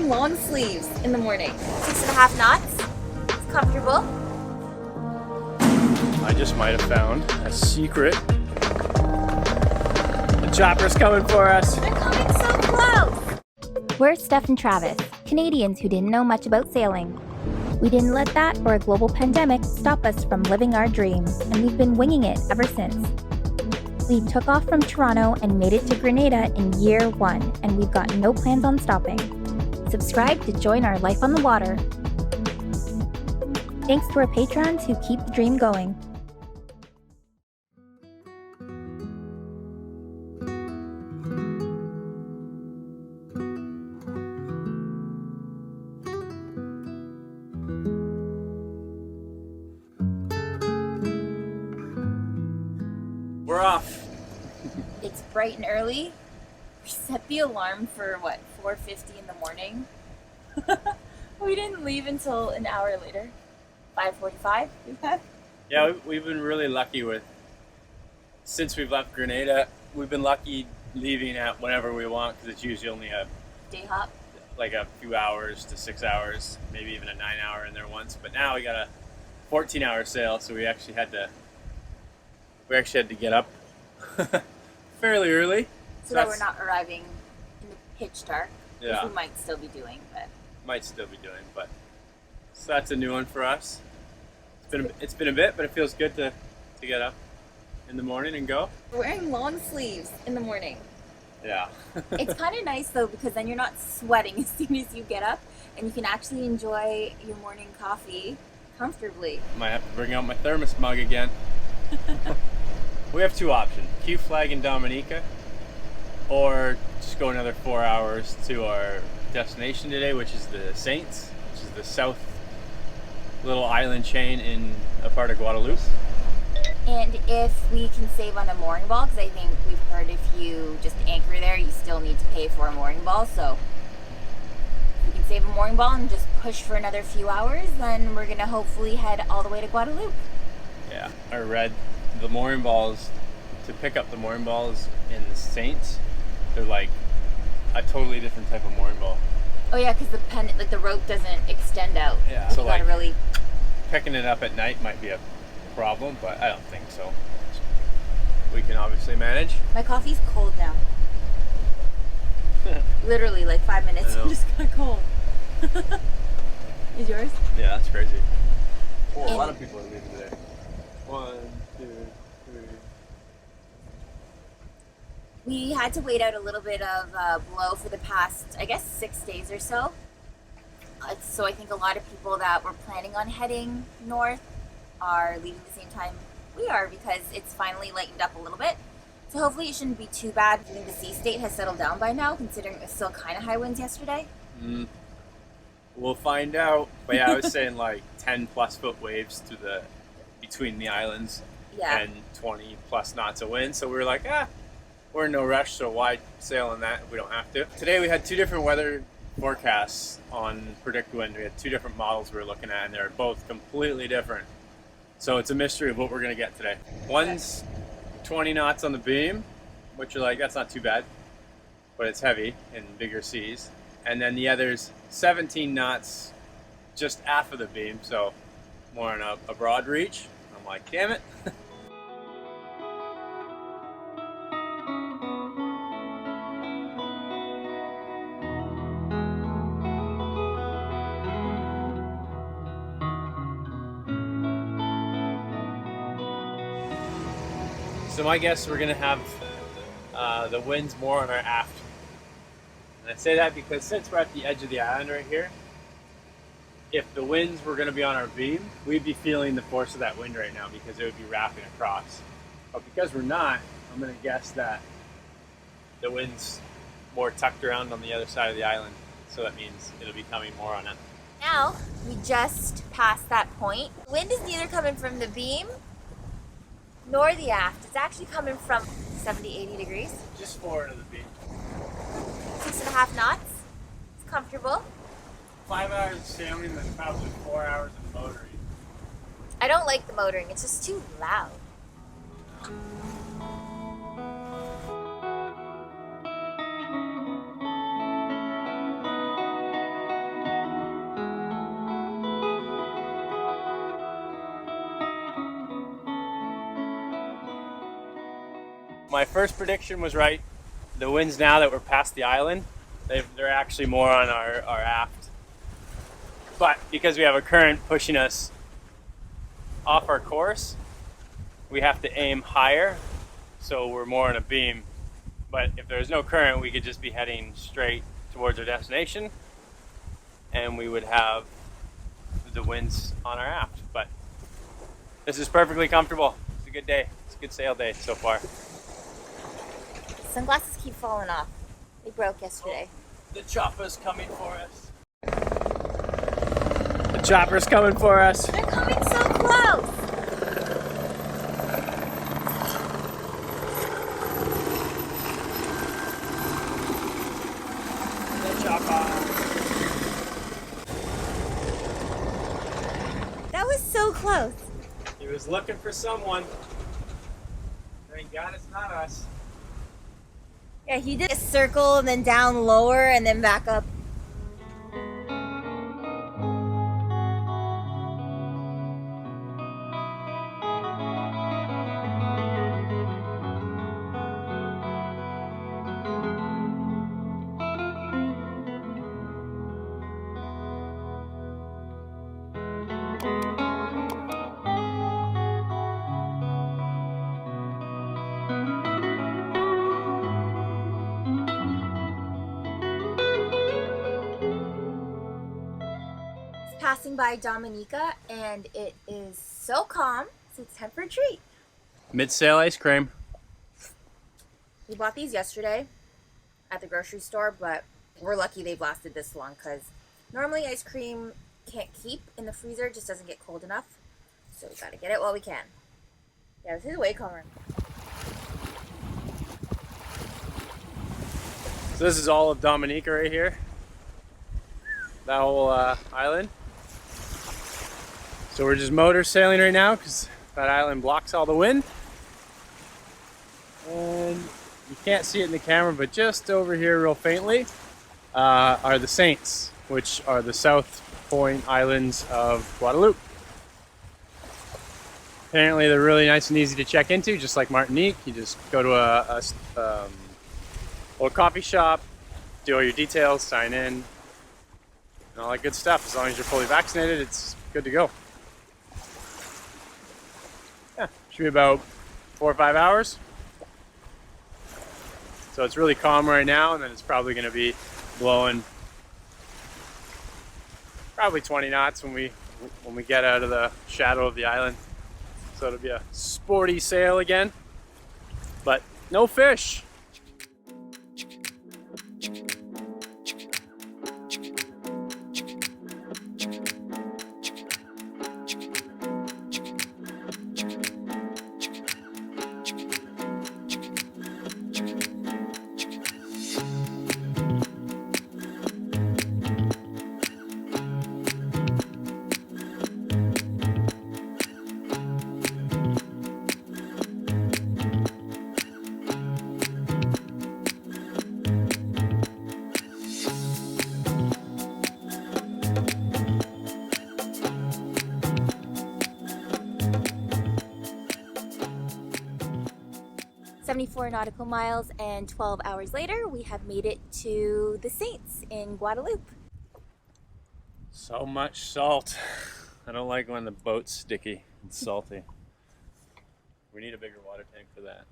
wearing long sleeves in the morning. 6.5 knots. It's comfortable. I just might have found a secret. The chopper's coming for us. They're coming so close. We're Steph and Travis, Canadians who didn't know much about sailing. We didn't let that or a global pandemic stop us from living our dreams, and we've been winging it ever since. We took off from Toronto and made it to Grenada in year 1, and we've got no plans on stopping. Subscribe to join our life on the water. Thanks to our patrons who keep the dream going. We're off. It's bright and early. We set the alarm for what, 4:50 in the morning? We didn't leave until an hour later. 5:45 we left. Yeah, we've been really lucky since we've left Grenada, we've been lucky leaving at whenever we want because it's usually only Day hop. like a few hours to 6 hours, maybe even a 9 hour in there once. But now we got a 14-hour sail, so we actually had to get up fairly early. So that we're not arriving in the pitch dark, which Yeah. we might still be doing, but So that's a new one for us. It's been a bit, but it feels good to get up in the morning and go. we're wearing long sleeves in the morning. Yeah. It's kind of nice though, because then you're not sweating as soon as you get up, and you can actually enjoy your morning coffee comfortably. Might have to bring out my thermos mug again. We have two options: Q flag in Dominica, or just go another 4 hours to our destination today, which is the Saints, which is the south little island chain in a part of Guadeloupe. And if we can save on a mooring ball, because I think we've heard if you just anchor there, you still need to pay for a mooring ball. So if we can save a mooring ball and just push for another few hours, then we're going to hopefully head all the way to Guadeloupe. Yeah, I read the mooring balls, to pick up the mooring balls in the Saints, they're like a totally different type of mooring ball. Oh yeah, because the rope doesn't extend out. Yeah, so so you gotta like really. picking it up at night might be a problem, but I don't think so. We can obviously manage. My coffee's cold now. Literally, like 5 minutes, I know. it just got cold. Is yours? Yeah, that's crazy. A lot of people are leaving today. 1, 2, 3. We had to wait out a little bit of blow for the past, I guess, 6 days or so. So I think a lot of people that were planning on heading north are leaving the same time we are, because it's finally lightened up a little bit. So hopefully it shouldn't be too bad. I think the sea state has settled down by now, considering it was still kind of high winds yesterday. We'll find out. But yeah, I was saying like 10 plus foot waves between the islands, Yeah. and 20 plus knots of wind. So we were like, we're in no rush, so why sail on that if we don't have to? Today we had two different weather forecasts on Predict Wind. We had two different models we were looking at, and they're both completely different. So it's a mystery of what we're gonna get today. One's 20 knots on the beam, which you're like, that's not too bad, but it's heavy in bigger seas. And then the other's 17 knots just aft of the beam, so more on a broad reach. I'm like, damn it. So my guess, we're gonna have the winds more on our aft. And I say that because since we're at the edge of the island right here, if the winds were gonna be on our beam, we'd be feeling the force of that wind right now because it would be wrapping across. But because we're not, I'm gonna guess that the wind's more tucked around on the other side of the island. So that means it'll be coming more on it. Now, we just passed that point. The wind is neither coming from the beam nor the aft. It's actually coming from 70, 80 degrees. Just forward of the beam. 6.5 knots. It's comfortable. 5 hours of sailing, then probably 4 hours of motoring. I don't like the motoring. It's just too loud. My first prediction was right. The winds now that we're past the island, they're actually more on our aft. But because we have a current pushing us off our course, we have to aim higher, so we're more on a beam. But if there's no current, we could just be heading straight towards our destination, and we would have the winds on our aft. But this is perfectly comfortable. It's a good day. It's a good sail day so far. Sunglasses keep falling off. They broke yesterday. The chopper's coming for us. The chopper's coming for us. They're coming so close. The chopper. That was so close. He was looking for someone. Thank God it's not us. Yeah, he did a circle and then down lower and then back up. Passing by Dominica, and it is so calm, so it's time for a treat. Mid-sail ice cream. We bought these yesterday at the grocery store, but we're lucky they've lasted this long because normally ice cream can't keep in the freezer, it just doesn't get cold enough. So we gotta get it while we can. Yeah, this is way calmer. So this is all of Dominica right here. That whole island. So we're just motor sailing right now because that island blocks all the wind. And you can't see it in the camera, but just over here real faintly are the Saints, which are the South Point Islands of Guadeloupe. Apparently they're really nice and easy to check into, just like Martinique. You just go to a little coffee shop, do all your details, sign in, and all that good stuff. As long as you're fully vaccinated, it's good to go. Yeah, should be about 4 or 5 hours. So it's really calm right now, and then it's probably going to be blowing probably 20 knots when we get out of the shadow of the island. So it'll be a sporty sail again, but no fish. "74 nautical miles and 12 hours later, we have made it to the Saints in Guadeloupe. So much salt. I don't like when the boat's sticky and salty. We need a bigger water tank for that.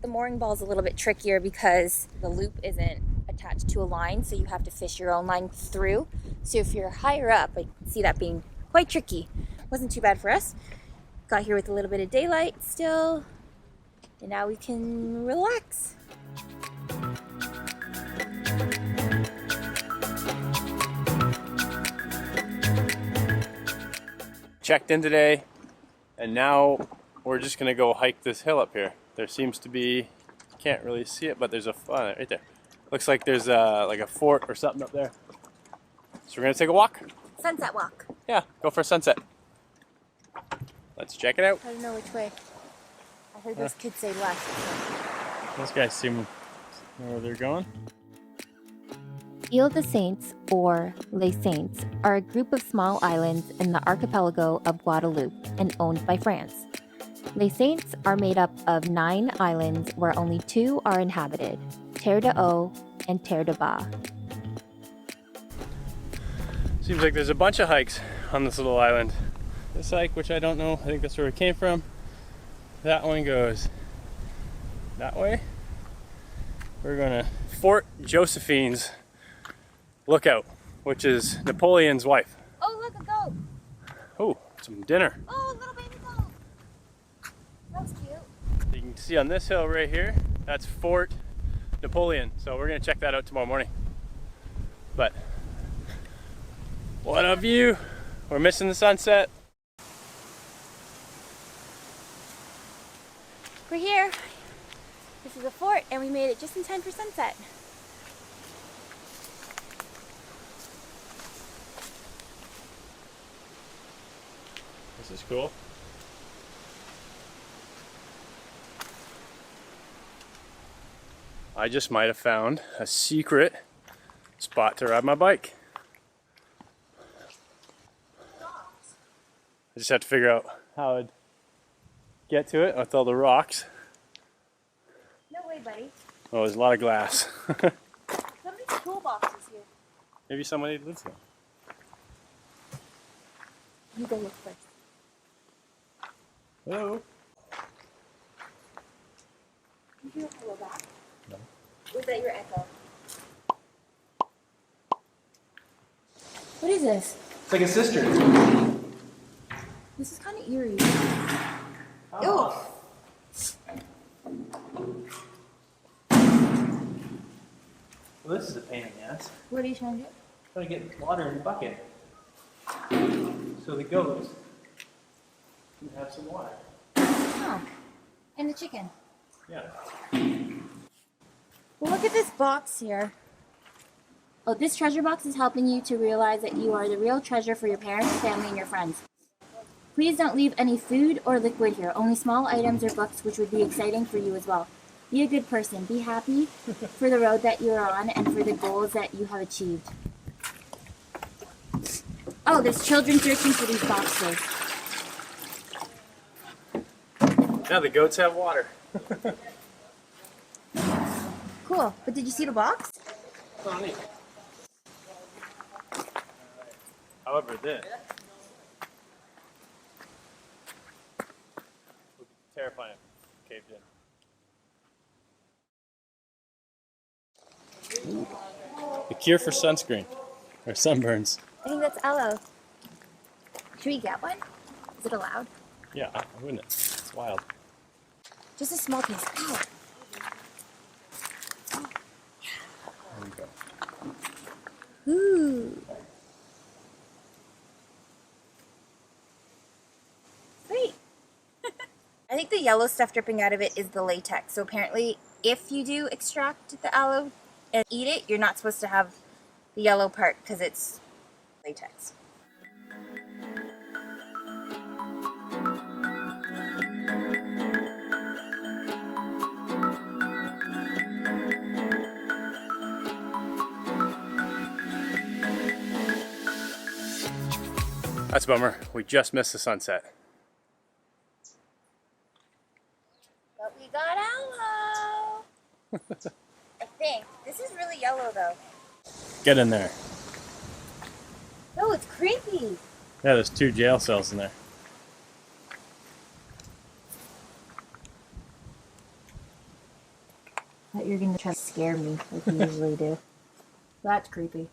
The mooring ball is a little bit trickier because the loop isn't attached to a line, so you have to fish your own line through. So if you're higher up, I see that being quite tricky. Wasn't too bad for us. Got here with a little bit of daylight still, and now we can relax. Checked in today, and now we're just gonna go hike this hill up here. There seems to be, you can't really see it, but there's a right there. Looks like there's like a fort or something up there. So we're gonna take a walk. Sunset walk. Yeah, go for a sunset. Let's check it out. I don't know which way. I heard those kids say left. Those guys seem to know where they're going. Ile des Saints, or Les Saints, are a group of small islands in the archipelago of Guadeloupe and owned by France. Les Saints are made up of 9 islands where only 2 are inhabited, Terre de Haut and Terre de Bas. Seems like there's a bunch of hikes on this little island. This hike, which I don't know, I think that's where it came from. That one goes that way. We're gonna Fort Josephine's Lookout, which is Napoleon's wife. Oh, look, a goat. Oh, some dinner. Oh, little baby goat. That's cute. You can see on this hill right here, that's Fort Napoleon. So we're gonna check that out tomorrow morning. But what a view. We're missing the sunset. We're here. This is a fort and we made it just in time for sunset. This is cool. I just might have found a secret spot to ride my bike. I just have to figure out how I'd get to it with all the rocks. No way, buddy. Oh, there's a lot of glass. Somebody's toolbox is here. Maybe somebody lives there. You go look first. Hello. You hear a hello back? No. Was that your echo? What is this? It's like a cistern. This is kind of eerie. Oh. Well, this is a pain in the ass. What are you trying to do? Trying to get water in the bucket. So the goats can have some water. Oh, and the chicken. Yeah. Well, look at this box here. Oh, this treasure box is helping you to realize that you are the real treasure for your parents, family, and your friends. Please don't leave any food or liquid here, only small items or books which would be exciting for you as well. Be a good person. Be happy for the road that you are on and for the goals that you have achieved. Oh, there's children searching for these boxes. Now the goats have water. Cool, but did you see the box? Oh, neat. However, this would be terrifying if it caved in. The cure for sunscreen or sunburns. I think that's aloe. Should we get one? Is it allowed? Yeah, wouldn't it? It's wild. Just a small piece. Ow. There you go. Ooh. Sweet. I think the yellow stuff dripping out of it is the latex. So apparently, if you do extract the aloe and eat it, you're not supposed to have the yellow part because it's latex. That's a bummer. We just missed the sunset. But we got aloe. I think. This is really yellow though. Get in there. No, it's creepy. Yeah, there's 2 jail cells in there. I thought you were going to try to scare me like you usually do. That's creepy.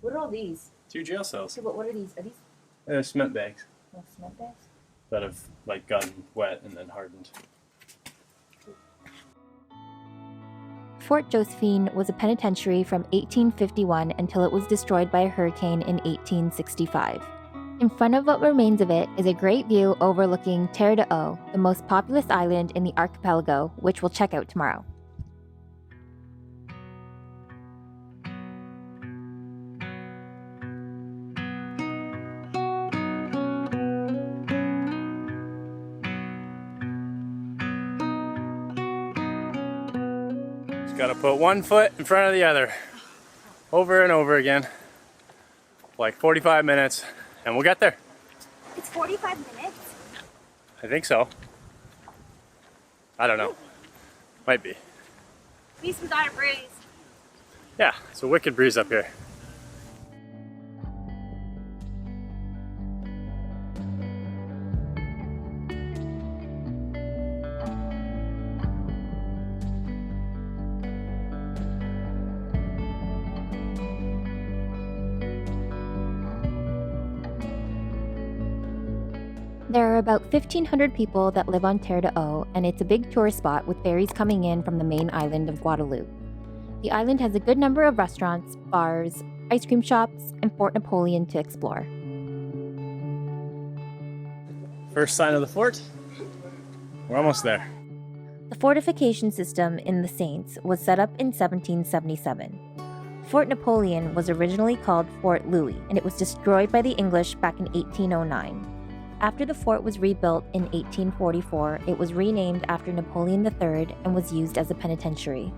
What are all these? 2 jail cells. Okay, but what are these? Are these They're cement bags cement bags? that have like gotten wet and then hardened. Fort Josephine was a penitentiary from 1851 until it was destroyed by a hurricane in 1865. In front of what remains of it is a great view overlooking Terre de Haut, the most populous island in the archipelago, which we'll check out tomorrow. Got to put one foot in front of the other over and over again, like 45 minutes, and we'll get there. It's 45 minutes? I think so. I don't know. Might be. At least we got a breeze. Yeah, it's a wicked breeze up here. There are about 1,500 people that live on Terre de Haut, and it's a big tourist spot with ferries coming in from the main island of Guadeloupe. The island has a good number of restaurants, bars, ice cream shops, and Fort Napoleon to explore. First sign of the fort. We're almost there. The fortification system in the Saints was set up in 1777. Fort Napoleon was originally called Fort Louis, and it was destroyed by the English back in 1809. After the fort was rebuilt in 1844, it was renamed after Napoleon III and was used as a penitentiary.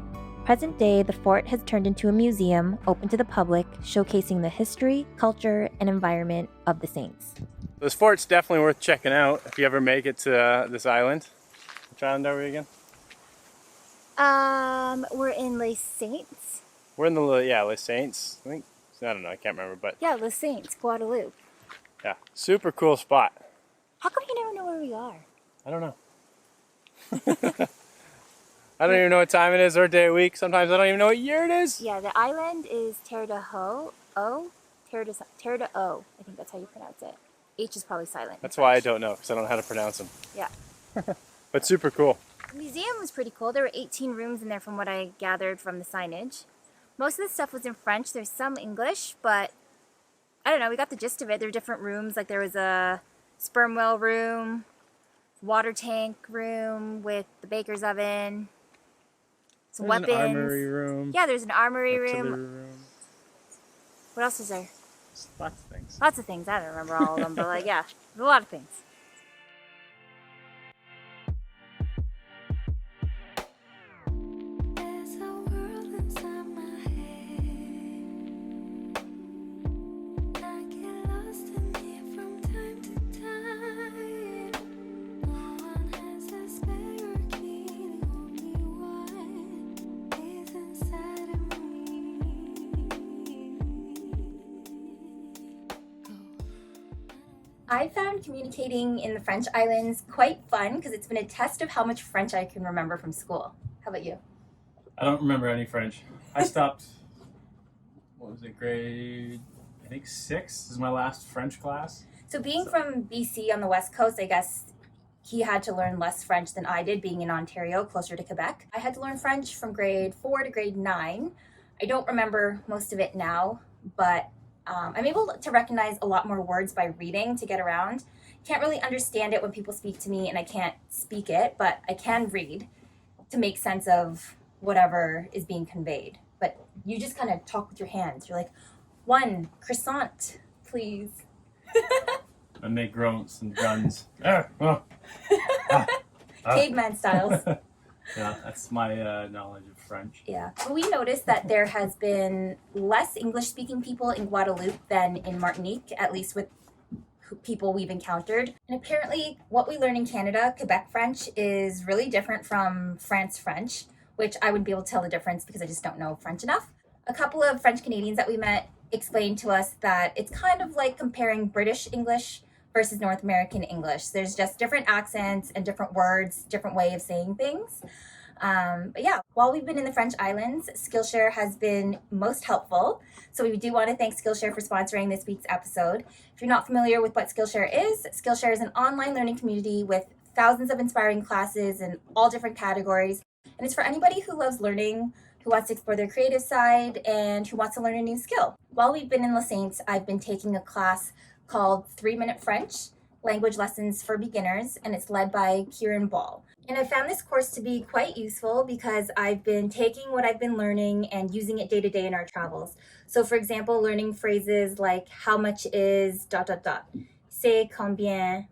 Present day, the fort has turned into a museum open to the public, showcasing the history, culture, and environment of the Saints. This fort's definitely worth checking out if you ever make it to this island. Which island are we again? We're in Les Saints. We're in the Les Saints. I think, I don't know, I can't remember, but Yeah, Les Saints, Guadeloupe. yeah, super cool spot. How come you never know where we are? I don't know. I don't even know what time it is or day of week. Sometimes I don't even know what year it is. Yeah, the island is Terre de Haut. Terre de Haut. I think that's how you pronounce it. H is probably silent. That's why I don't know, because I don't know how to pronounce them. Yeah. But super cool. The museum was pretty cool. There were 18 rooms in there from what I gathered from the signage. Most of the stuff was in French. There's some English, but I don't know. We got the gist of it. There were different rooms. Like there was a sperm whale room, water tank room with the baker's oven, some There's weapons. an armory room. Yeah, there's an armory artillery room. What else is there? Lots of things. Lots of things. I don't remember all of them, but like, yeah, there's a lot of things. There's a world inside my head. I get lost in it from time to time. No one has a spare key. The only one is inside of me. I found communicating in the French islands quite fun because it's been a test of how much French I can remember from school. How about you? I don't remember any French. I stopped, what was it, grade, I think 6 is my last French class. So being from BC on the west coast, I guess he had to learn less French than I did, being in Ontario, closer to Quebec. I had to learn French from grade 4 to grade 9. I don't remember most of it now, but I'm able to recognize a lot more words by reading to get around. Can't really understand it when people speak to me and I can't speak it, but I can read to make sense of whatever is being conveyed. But you just kind of talk with your hands. You're like, 1 croissant, please. And make grunts and guns. Caveman styles. Yeah, that's my knowledge of French. Yeah. Well, we noticed that there has been less English-speaking people in Guadeloupe than in Martinique, at least with people we've encountered. And apparently what we learn in Canada, Quebec French, is really different from France French, which I wouldn't be able to tell the difference because I just don't know French enough. A couple of French Canadians that we met explained to us that it's kind of like comparing British English versus North American English. There's just different accents and different words, different way of saying things. But yeah, while we've been in the French islands, Skillshare has been most helpful. So we do want to thank Skillshare for sponsoring this week's episode. If you're not familiar with what Skillshare is an online learning community with thousands of inspiring classes in all different categories. And it's for anybody who loves learning, who wants to explore their creative side, and who wants to learn a new skill. While we've been in Les Saints, I've been taking a class called 3-Minute French, Language Lessons for Beginners, and it's led by Kieran Ball. And I found this course to be quite useful because I've been taking what I've been learning and using it day to day in our travels. So for example, learning phrases like how much is ... C'est combien,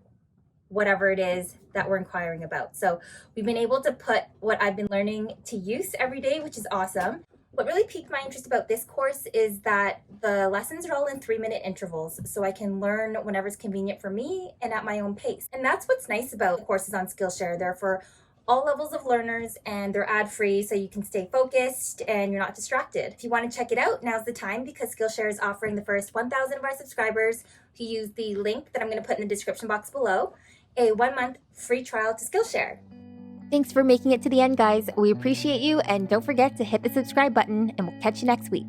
whatever it is that we're inquiring about. So we've been able to put what I've been learning to use every day, which is awesome. What really piqued my interest about this course is that the lessons are all in 3-minute intervals, so I can learn whenever's convenient for me and at my own pace. And that's what's nice about courses on Skillshare. They're for all levels of learners and they're ad-free, so you can stay focused and you're not distracted. If you want to check it out, now's the time, because Skillshare is offering the first 1,000 of our subscribers who use the link that I'm going to put in the description box below a 1-month free trial to Skillshare. Thanks for making it to the end, guys. We appreciate you, and don't forget to hit the subscribe button, and we'll catch you next week.